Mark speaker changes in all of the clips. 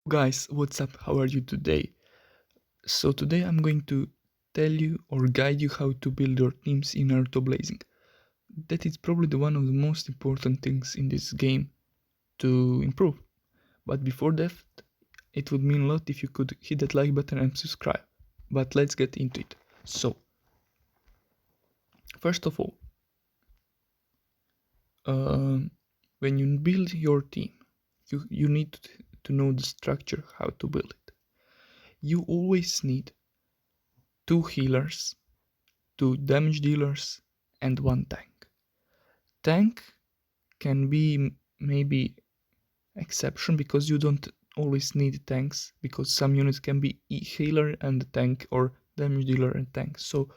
Speaker 1: Guys, what's up? How are you today? So today I'm going to tell you or guide you how to build your teams in NARUTO Blazing. That is probably one of the most important things in this game to improve. But before that, it would mean a lot if you could hit that like button and subscribe. But let's get into it. So, first of all, when you build your team, you need to know the structure, how to build it. You always need 2 healers, 2 damage dealers, and 1 tank. Tank can be maybe exception because you don't always need tanks, because some units can be healer and tank or damage dealer and tank. So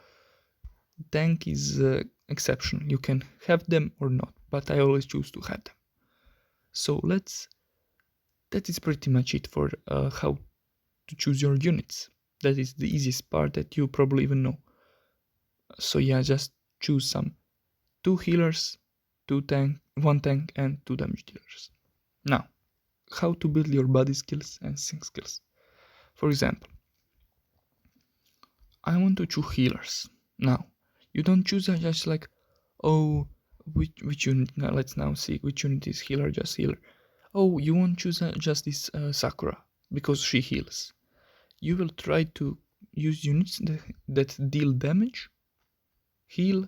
Speaker 1: tank is exception. You can have them or not, but I always choose to have them. So that is pretty much it for how to choose your units. That is the easiest part that you probably even know. So yeah, just choose some 2 healers, 1 tank, and 2 damage dealers. Now, how to build your body skills and sync skills. For example, I want to choose healers. Now, you don't choose just like, oh, which unit? Now, let's now see which unit is healer, just healer. Oh, you won't choose just this Sakura because she heals. You will try to use units that deal damage, heal,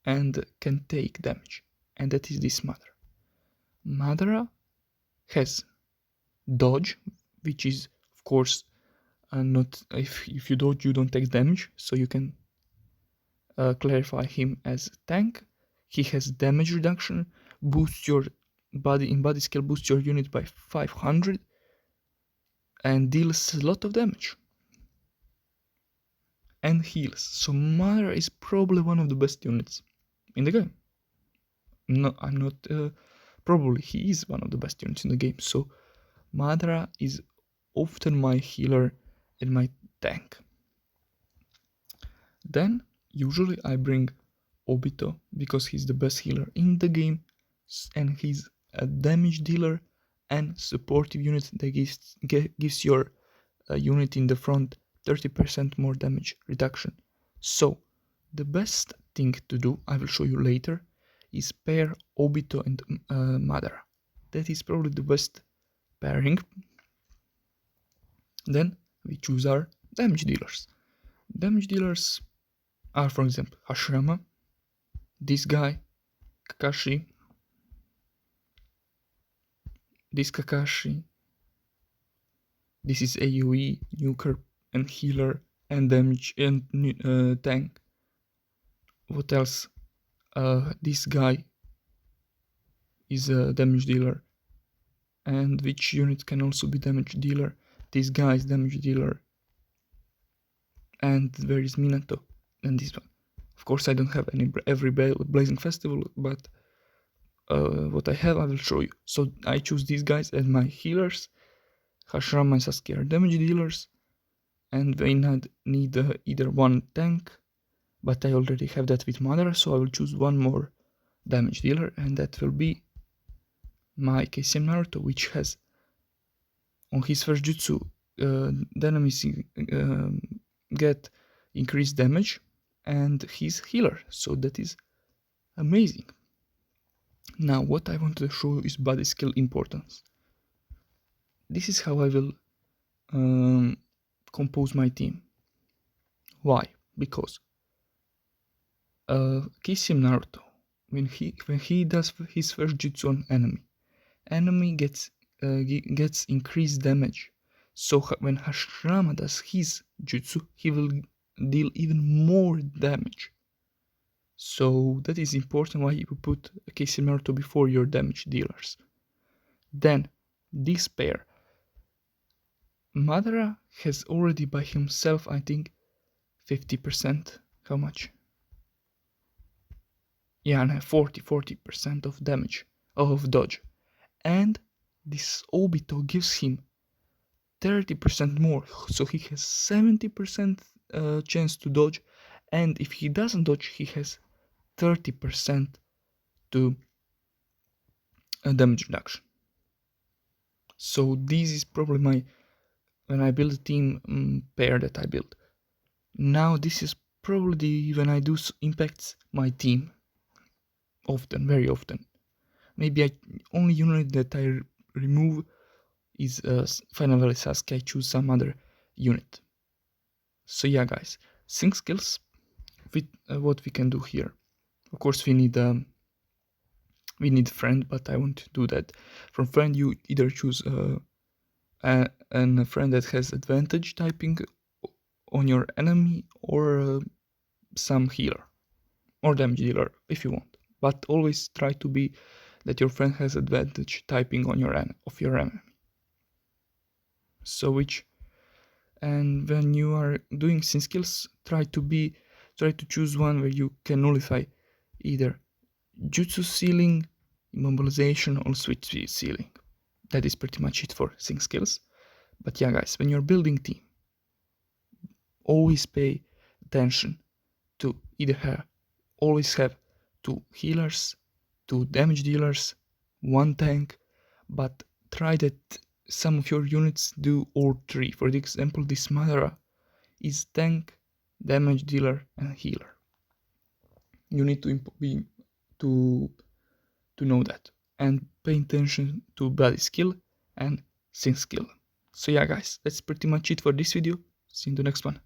Speaker 1: and can take damage. And that is this Madara. Madara has dodge, which is of course not if you dodge you don't take damage, so you can clarify him as tank. He has damage reduction, boosts your body skill, boosts your unit by 500 and deals a lot of damage and heals. So Madara is probably one of the best units in the game. No, I'm not probably he is one of the best units in the game. So Madara is often my healer and my tank. Then usually I bring Obito because he's the best healer in the game and he's a damage dealer and supportive unit that gives your unit in the front 30% more damage reduction. So the best thing to do, I will show you later, is pair Obito and Madara. That is probably the best pairing. Then we choose our damage dealers. Damage dealers are, for example, Hashirama, this guy, Kakashi, this Kakashi, this is AoE, nuker, and healer, and damage, and tank. What else? This guy is a damage dealer, and which unit can also be damage dealer? This guy is damage dealer, and there is Minato, and this one. Of course, I don't have every Blazing Festival, but what I have, I will show you. So I choose these guys as my healers. Hashirama and Sasuke are damage dealers, and they need either 1 tank, but I already have that with Madara, so I will choose 1 more damage dealer, and that will be my KCM Naruto, which has on his first jutsu, the enemies get increased damage, and he's healer, so that is amazing. Now what I want to show you is body skill importance. This is how I will compose my team. Why? Because KCM Naruto, when he does his first jutsu on enemy gets increased damage. So when Hashirama does his jutsu, he will deal even more damage. So that is important why you put KCM Naruto before your damage dealers. Then this pair, Madara has already by himself, I think, 50%. How much? Yeah, no, 40% of damage, of dodge. And this Obito gives him 30% more, so he has 70% chance to dodge, and if he doesn't dodge, he has 30% to damage reduction. So this is probably my, when I build a team pair that I build. Now this is probably when I do impacts my team often, very often. Maybe only unit that I remove is Final Valley Sasuke. I choose some other unit. So yeah, guys, sync skills. With what we can do here. Of course, we need friend, but I won't do that. From friend, you either choose a friend that has advantage typing on your enemy, or some healer or damage dealer if you want. But always try to be that your friend has advantage typing on your enemy. So and when you are doing sync skills, try to choose one where you can nullify either jutsu sealing, immobilization, or switch sealing. That is pretty much it for sync skills. But yeah, guys, when you're building team, always pay attention to always have 2 healers, 2 damage dealers, 1 tank, but try that some of your units do all 3. For example, this Madara is tank, damage dealer, and healer. You need to know that and pay attention to body skill and sync skill. So yeah, guys, that's pretty much it for this video. See you in the next one.